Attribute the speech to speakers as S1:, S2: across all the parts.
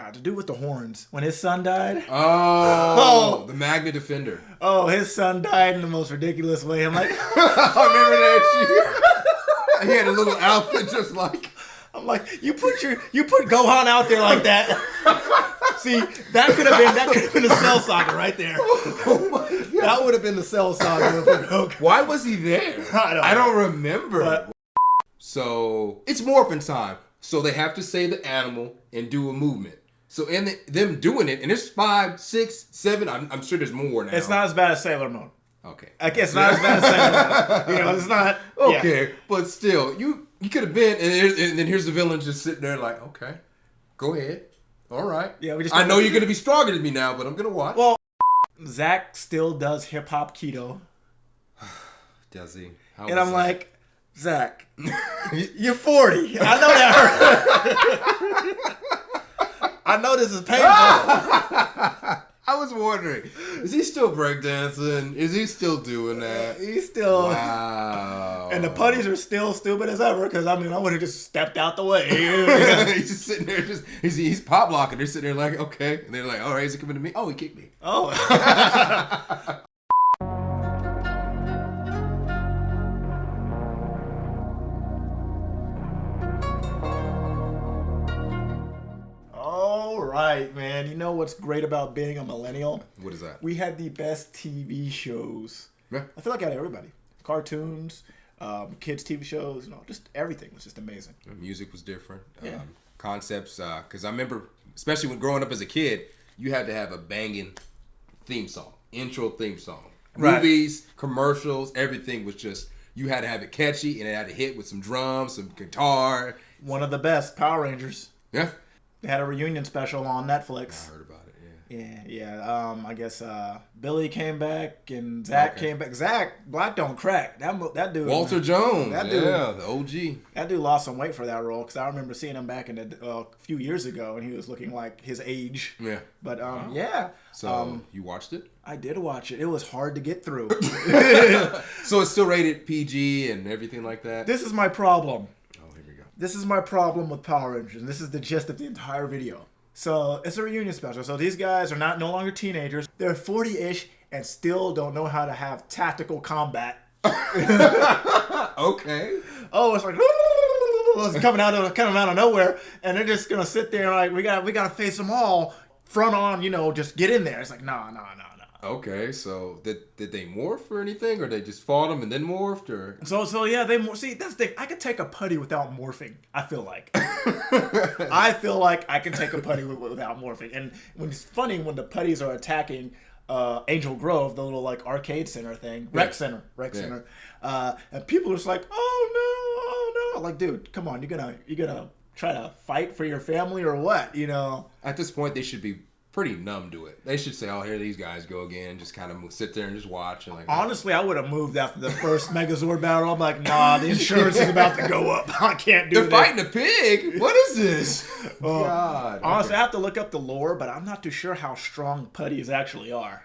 S1: God, the dude with the horns. When his son died.
S2: Oh, the Magna Defender.
S1: Oh, his son died in the most ridiculous way. I'm like,
S2: I remember that shit. He had a little outfit just like.
S1: I'm like, you put Gohan out there like that. See, that could have been the Cell Saga right there.
S2: Oh my God.
S1: That would have been the Cell Saga for Goku.
S2: Why was he there? I don't remember.
S1: But,
S2: so it's morphin' time. So they have to say the animal and do a movement. So in them doing it, and there's 5, 6, 7. I'm sure there's more now.
S1: it's not as bad as Sailor Moon.
S2: Okay.
S1: I guess not as bad as Sailor Moon. You know, it's not.
S2: Okay,
S1: Yeah.
S2: but still, you could have been, and then here's the villain just sitting there like, okay, go ahead, all right.
S1: Yeah,
S2: I know you're gonna be stronger than me now, but I'm gonna watch.
S1: Well, Zach still does hip hop keto,
S2: Does he?
S1: and I'm like, Zach, you're 40. I know that hurt. I know this is painful.
S2: I was wondering, is he still breakdancing? Is he still doing that?
S1: He's still.
S2: Wow.
S1: And the putties are still stupid as ever because I would have just stepped out the way.
S2: He's just sitting there, he's pop locking. They're sitting there like, okay, and they're like, all right, is he coming to me? Oh, he kicked me.
S1: Oh. All right, man. You know what's great about being a millennial?
S2: What is that?
S1: We had the best TV shows.
S2: Yeah.
S1: I feel like I had everybody. Cartoons, kids' TV shows, just everything was just amazing.
S2: The music was different.
S1: Yeah.
S2: Concepts, because I remember, especially when growing up as a kid, you had to have a banging theme song, intro theme song.
S1: Right.
S2: Movies, commercials, everything was just, you had to have it catchy, and it had to hit with some drums, some guitar.
S1: One of the best, Power Rangers.
S2: Yeah.
S1: They had a reunion special on Netflix.
S2: I heard about it,
S1: Yeah. I guess Billy came back and Zach came back. Zach, Black don't crack. That dude.
S2: Walter Jones.
S1: That dude,
S2: the OG.
S1: That dude lost some weight for that role because I remember seeing him back in a few years ago and he was looking like his age.
S2: Yeah.
S1: But yeah.
S2: So you watched it?
S1: I did watch it. It was hard to get through.
S2: So it's still rated PG and everything like that?
S1: This is my problem.
S2: Oh, here we go.
S1: This is my problem with Power Rangers. And this is the gist of the entire video. So it's a reunion special. So these guys are no longer teenagers. They're 40-ish and still don't know how to have tactical combat.
S2: Okay.
S1: Oh, it's like it's coming out of nowhere, and they're just gonna sit there and like we gotta face them all front on, just get in there. It's like no.
S2: Okay, so did they morph or anything, or they just fought them and then morphed, or?
S1: So yeah, see that's the thing. I could take a putty without morphing. I feel like I can take a putty without morphing. And it's funny when the putties are attacking Angel Grove, the little like arcade center thing, rec center, and people are just like, oh no, like dude, come on, you're gonna try to fight for your family or what,
S2: At this point, they should be pretty numb to it. They should say, "Oh, here these guys go again." Just kind of sit there and just watch. And
S1: honestly, I would have moved after the first Megazord battle. I'm like, nah, the insurance is about to go up. I can't do this.
S2: They're fighting a pig. What is this? God.
S1: Honestly, I have to look up the lore, but I'm not too sure how strong putties actually are.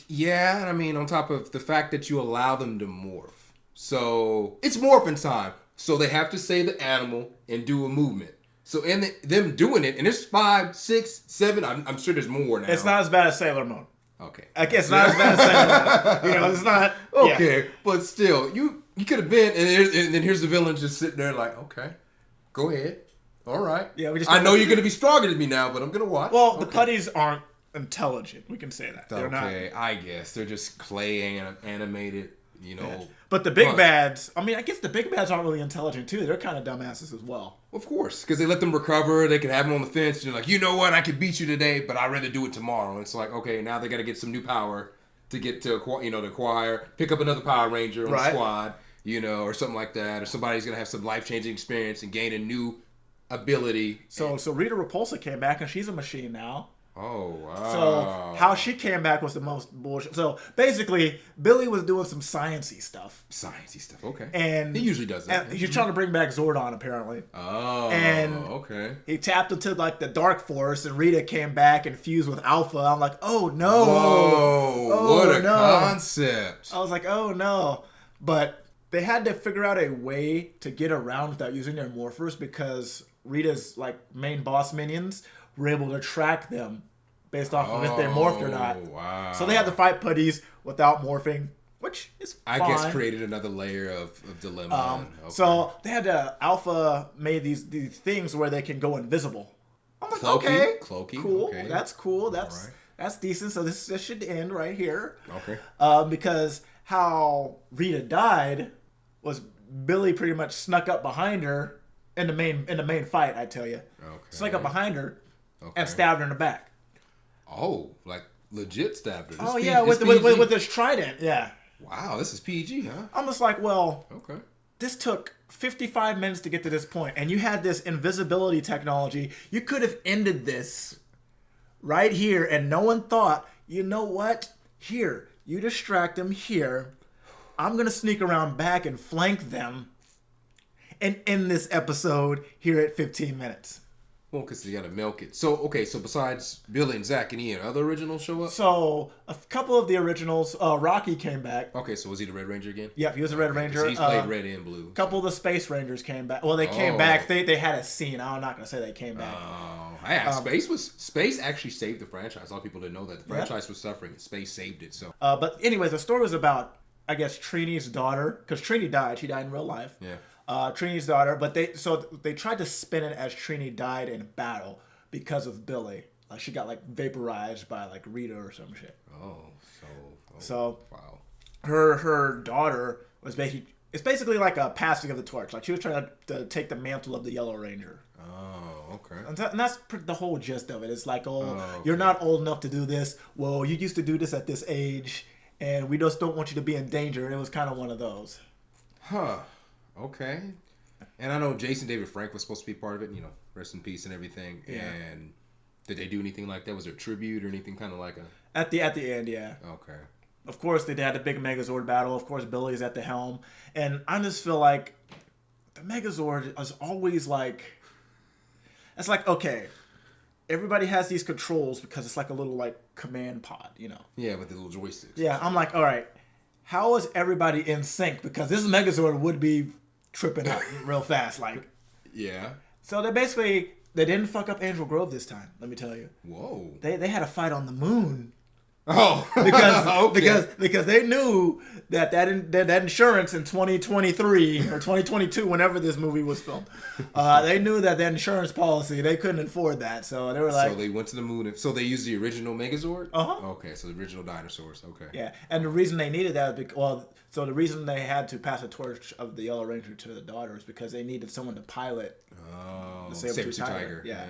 S2: Yeah, on top of the fact that you allow them to morph, so it's morphin' time. So they have to say the animal and do a movement. So in them doing it, and there's 5, 6, 7. I'm sure there's more now.
S1: It's not as bad as Sailor Moon.
S2: Okay.
S1: I guess not as bad as Sailor Moon. It's not.
S2: Okay,
S1: yeah.
S2: But still, you could have been, and then here's the villain just sitting there like, okay, go ahead, all right.
S1: Yeah,
S2: I know you're gonna be stronger than me now, but I'm gonna watch.
S1: Well, the putties aren't intelligent. We can say that. They're not.
S2: I guess they're just clay animated. Yeah.
S1: But the big bads, I guess the big bads aren't really intelligent too. They're kind of dumbasses as well.
S2: Of course, because they let them recover. They can have them on the fence. And you're like, you know what? I could beat you today, but I'd rather do it tomorrow. And it's like, okay, now they got to get some new power to get to acquire, pick up another Power Ranger on the squad, or something like that. Or somebody's gonna have some life-changing experience and gain a new ability.
S1: So Rita Repulsa came back and she's a machine now.
S2: Oh, wow.
S1: So how she came back was the most bullshit. So basically, Billy was doing some sciencey stuff.
S2: Okay.
S1: And
S2: he usually does that.
S1: He's trying to bring back Zordon, apparently.
S2: Oh,
S1: and
S2: okay.
S1: He tapped into like the Dark Force, and Rita came back and fused with Alpha. I'm like, oh no!
S2: Whoa! What a concept!
S1: I was like, oh no! But they had to figure out a way to get around without using their morphers because Rita's like main boss minions were able to track them based off of if they morphed or not.
S2: Wow.
S1: So they had to fight putties without morphing, which is fine.
S2: I guess created another layer of dilemma. Okay.
S1: So they had to Alpha made these things where they can go invisible. I'm like,
S2: Cloaky.
S1: Cool.
S2: Okay.
S1: That's cool. That's decent. So this should end right here.
S2: Okay.
S1: Because how Rita died was Billy pretty much snuck up behind her in the main fight. I tell you, snuck up behind her and stabbed her in the back.
S2: Oh, like legit stabbed her.
S1: With this trident. Yeah.
S2: Wow, this is PG, huh?
S1: I'm just like, well,
S2: okay.
S1: This took 55 minutes to get to this point, and you had this invisibility technology. You could have ended this right here, and no one thought, you know what? Here, you distract them here. I'm going to sneak around back and flank them and end this episode here at 15 minutes.
S2: Well, because you got to milk it. So besides Billy and Zach and Ian, other originals show up?
S1: So, a couple of the originals, Rocky came back.
S2: Okay, so was he the Red Ranger again?
S1: Yep, he was the Red Ranger.
S2: He's played Red and Blue.
S1: A couple of the Space Rangers came back. Well, they came back. They had a scene. I'm not going to say they came back.
S2: Oh, yeah. Space actually saved the franchise. A lot of people didn't know that. The franchise was suffering and Space saved it. So,
S1: but anyways, the story was about, I guess, Trini's daughter. Because Trini died. She died in real life.
S2: Yeah.
S1: Trini's daughter. But they tried to spin it as Trini died in battle because of Billy. Like she got vaporized by Rita or some shit. So
S2: wow.
S1: Her daughter was basically like a passing of the torch. Like she was trying to take the mantle of the Yellow Ranger.
S2: Oh, okay.
S1: And that's the whole gist of it. It's like, you're not old enough to do this. Well, you used to do this at this age, and we just don't want you to be in danger. And it was kind of one of those.
S2: Huh. Okay. And I know Jason David Frank was supposed to be part of it, rest in peace and everything. Yeah. And did they do anything like that? Was there a tribute or anything kind of like a...
S1: At the end, yeah.
S2: Okay.
S1: Of course, they had a big Megazord battle. Of course, Billy's at the helm. And I just feel like the Megazord is always like... It's like, okay, everybody has these controls because it's like a little command pod,
S2: Yeah, with the little joysticks.
S1: Yeah, I'm like, all right, how is everybody in sync? Because this Megazord would be tripping out real fast,
S2: Yeah.
S1: So they didn't fuck up Angel Grove this time. Let me tell you.
S2: Whoa.
S1: They had a fight on the moon.
S2: Oh.
S1: because they knew that insurance in 2023 or 2022, whenever this movie was filmed, they knew that insurance policy they couldn't afford that. So they were like.
S2: So they went to the moon. So they used the original Megazord.
S1: Uh-huh.
S2: Okay, so the original dinosaurs. Okay.
S1: Yeah, and the reason they needed that is so the reason they had to pass the torch of the Yellow Ranger to the daughter is because they needed someone to pilot.
S2: The
S1: Saber-tooth
S2: Tiger.
S1: Yeah.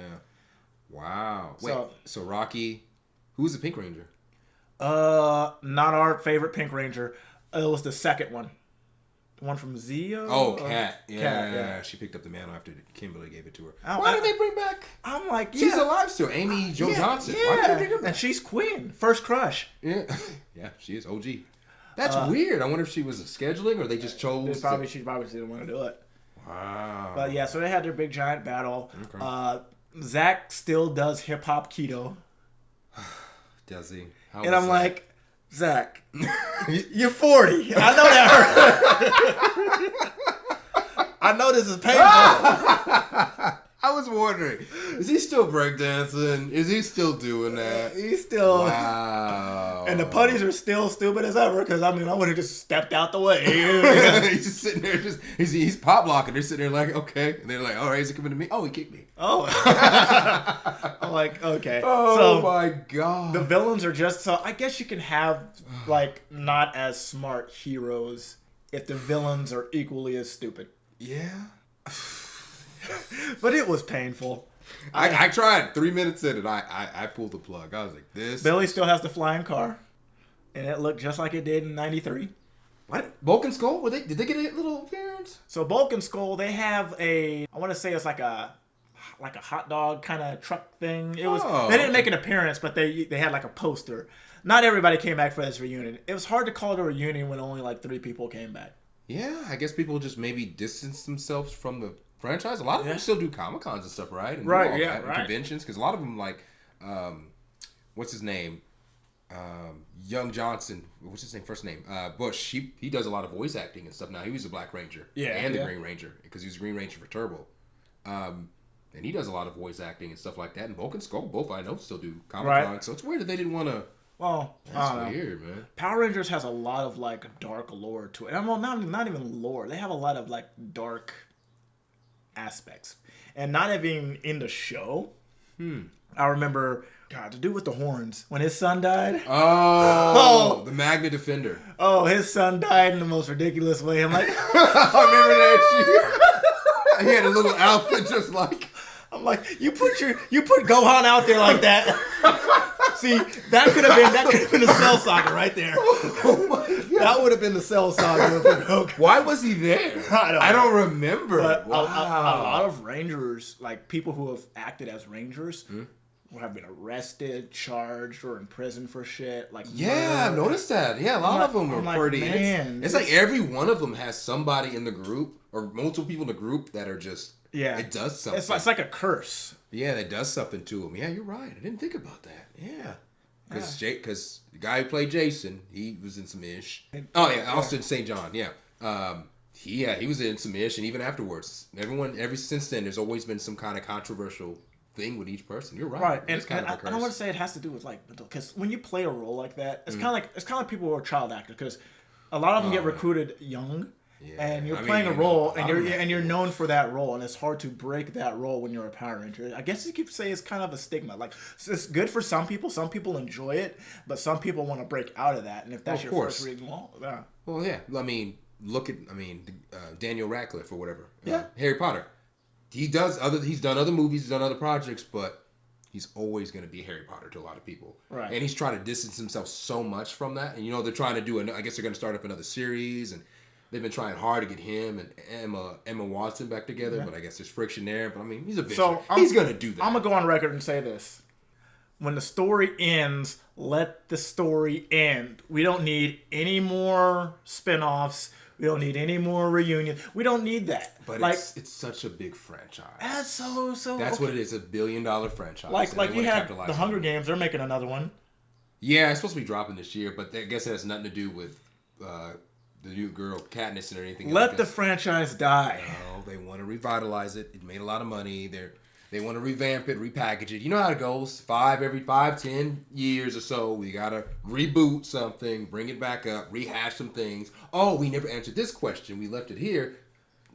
S2: Wow. Wait. So Rocky, who's the Pink Ranger?
S1: Not our favorite Pink Ranger. It was the second one. The one from Zeo?
S2: Oh, Kat. Yeah.
S1: Yeah.
S2: She picked up the mantle after Kimberly gave it to her.
S1: Why
S2: did they bring back?
S1: I'm like,
S2: she's alive still. Amy Jo Johnson. Why did they bring her back?
S1: And she's queen. First crush.
S2: Yeah. Yeah, she is OG. That's weird. I wonder if she was scheduling or they just chose.
S1: She probably didn't want to do it.
S2: Wow.
S1: But yeah, so they had their big giant battle.
S2: Okay.
S1: Zach still does hip hop keto.
S2: Does he?
S1: And I'm like, Zach, you're 40. I know that hurt. I know this is painful.
S2: I was wondering, is he still breakdancing? Is he still doing that?
S1: He's still.
S2: Wow.
S1: And the putties are still stupid as ever because I would have just stepped out the way.
S2: He's just sitting there, he's pop blocking. They're sitting there like, okay. And they're like, all right, is he coming to me? Oh, he kicked me.
S1: Oh. I'm like, okay.
S2: Oh, my God.
S1: The villains are so I guess you can have not as smart heroes if the villains are equally as stupid.
S2: Yeah.
S1: But it was painful.
S2: I tried 3 minutes in and I pulled the plug. I was like, this.
S1: Billy still has the flying car. And it looked just like it did in 93.
S2: What? Bulk and Skull? Did they get a little appearance?
S1: So Bulk and Skull, they have I want to say it's like a hot dog kind of truck thing. They didn't make an appearance, but they had a poster. Not everybody came back for this reunion. It was hard to call it a reunion when only 3 people came back. Yeah,
S2: I guess people just maybe distance themselves from the franchise. A lot of them still do Comic-Cons and stuff, right? And
S1: right,
S2: conventions, because a lot of them what's his name? Young Johnson. What's his name? First name? Bush. He does a lot of voice acting and stuff now. He was a Black Ranger.
S1: Yeah.
S2: And the Green Ranger, because he was the Green Ranger for Turbo. And he does a lot of voice acting and stuff like that. And Bulk and Skull, both I know, still do Comic-Con. So it's weird that they didn't want to...
S1: Well,
S2: that's weird, man.
S1: Power Rangers has a lot of, like, dark lore to it. And well, not even lore. They have a lot of, like, dark aspects. And not even in the show. I remember, God, to do with the horns. When his son died.
S2: Oh, the Magna Defender.
S1: Oh, his son died in the most ridiculous way. I'm like...
S2: I remember that shit. He had a little outfit just like...
S1: I'm like, you put Gohan out there like that. See, that could have been the Cell Saga right there.
S2: Oh my God.
S1: That would have been the Cell Saga for Goku.
S2: Why was he there? I don't remember.
S1: But
S2: wow.
S1: a lot of Rangers, like people who have acted as Rangers, have been arrested, charged, or in prison for shit. Like
S2: I've noticed that. Yeah, a lot of them are pretty.
S1: Man,
S2: it's like every one of them has somebody in the group or multiple people in the group that are just.
S1: Yeah,
S2: it does something.
S1: It's like a curse.
S2: Yeah, it does something to him. Yeah, you're right. I didn't think about that. Yeah, because the guy who played Jason, he was in some ish. Oh yeah, Austin St. John. Yeah, he was in some ish, and even afterwards, ever since then, there's always been some kind of controversial thing with each person. You're right.
S1: Right, and I don't want to say it has to do with like, because when you play a role like that, it's kind of like people who are child actors, because a lot of them get recruited young. Yeah. And you're playing a role, and you're known for that role, and it's hard to break that role when you're a Power Ranger. I guess you could say it's kind of a stigma. Like, it's good for some people. Some people enjoy it, but some people want to break out of that. And if that's your first reading, yeah.
S2: Well, yeah. I mean, Daniel Radcliffe or whatever.
S1: Yeah.
S2: Harry Potter. He's done other movies, he's done other projects, but he's always going to be Harry Potter to a lot of people.
S1: Right.
S2: And he's trying to distance himself so much from that. And they're trying to do I guess they're going to start up another series, and they've been trying hard to get him and Emma Watson back together, but I guess there's friction there. But I mean, he's a bitch. So he's going to do that.
S1: I'm going to go on record and say this. When the story ends, let the story end. We don't need any more spinoffs. We don't need any more reunions. We don't need that.
S2: But it's such a big franchise.
S1: That's so.
S2: That's what it is, $1 billion franchise.
S1: Like you had the Hunger Games. They're making another one.
S2: Yeah, it's supposed to be dropping this year, but I guess it has nothing to do with the new girl Katniss or anything.
S1: Let the franchise die.
S2: No, they want to revitalize it. It made a lot of money. They want to revamp it, repackage it. You know how it goes. Every 5-10 years or so, we gotta reboot something, bring it back up, rehash some things. Oh, we never answered this question. We left it here.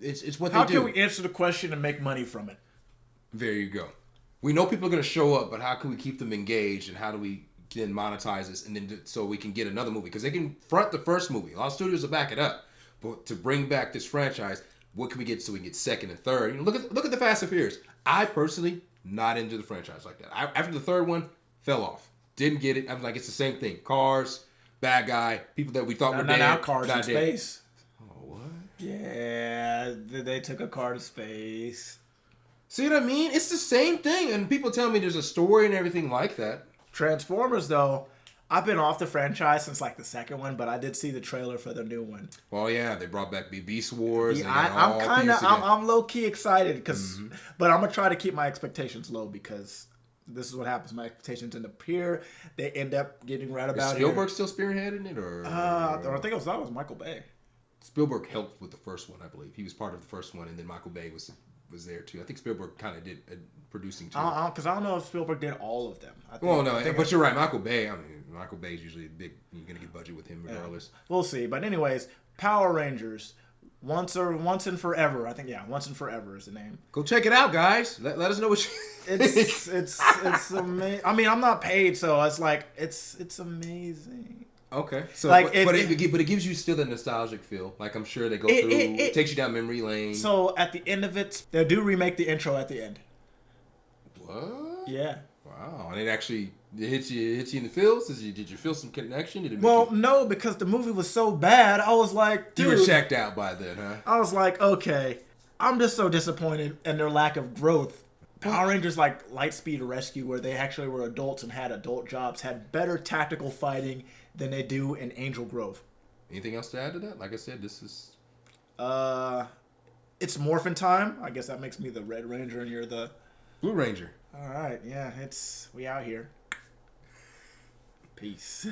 S2: It's what they do.
S1: How can we answer the question and make money from it?
S2: There you go. We know people are gonna show up, but how can we keep them engaged, and how do we then monetize this, and then so we can get another movie? Because they can front the first movie. A lot of studios will back it up, but to bring back this franchise, what can we get so we can get second and third? Look at the Fast and Furious. I personally not into the franchise like that. After the third one, fell off. Didn't get it. I was like, it's the same thing. Cars, bad guy, people that we thought were dead.
S1: Now cars in space.
S2: Oh, what?
S1: Yeah, they took a car to space.
S2: See what I mean? It's the same thing, and people tell me there's a story and everything like that.
S1: Transformers, though, I've been off the franchise since like the second one, but I did see the trailer for the new one.
S2: Well, yeah, they brought back Beast Wars.
S1: Yeah, I'm low key excited because, but I'm gonna try to keep my expectations low because this is what happens. My expectations end up here. They end up getting right about here.
S2: Is Spielberg still spearheading it, or
S1: I think it was Michael Bay.
S2: Spielberg helped with the first one, I believe. He was part of the first one, and then Michael Bay was there too. I think Spielberg kind of did producing too.
S1: Because I don't know if Spielberg did all of them.
S2: But you're right. Michael Bay. I mean, Michael Bay's usually big. You're gonna get budget with him regardless.
S1: Yeah. We'll see. But anyways, Power Rangers, once and forever. I think Once and Forever is the name.
S2: Go check it out, guys. Let us know what you.
S1: It's amazing. I mean, I'm not paid, so it's like it's amazing.
S2: Okay, so
S1: like,
S2: but it gives you still a nostalgic feel. Like I'm sure they go through. It takes you down memory lane.
S1: So at the end of it, they do remake the intro at the end.
S2: What?
S1: Yeah.
S2: Wow, and it actually hit you in the feels. Did you feel some connection?
S1: No, because the movie was so bad. I was like, dude,
S2: you were checked out by then, huh?
S1: I was like, okay, I'm just so disappointed in their lack of growth. Power Rangers like Lightspeed Rescue, where they actually were adults and had adult jobs, had better tactical fighting than they do in Angel Grove.
S2: Anything else to add to that? Like I said, this is...
S1: It's morphin' time. I guess that makes me the Red Ranger and you're the...
S2: Blue Ranger.
S1: All right, yeah, we out here. Peace.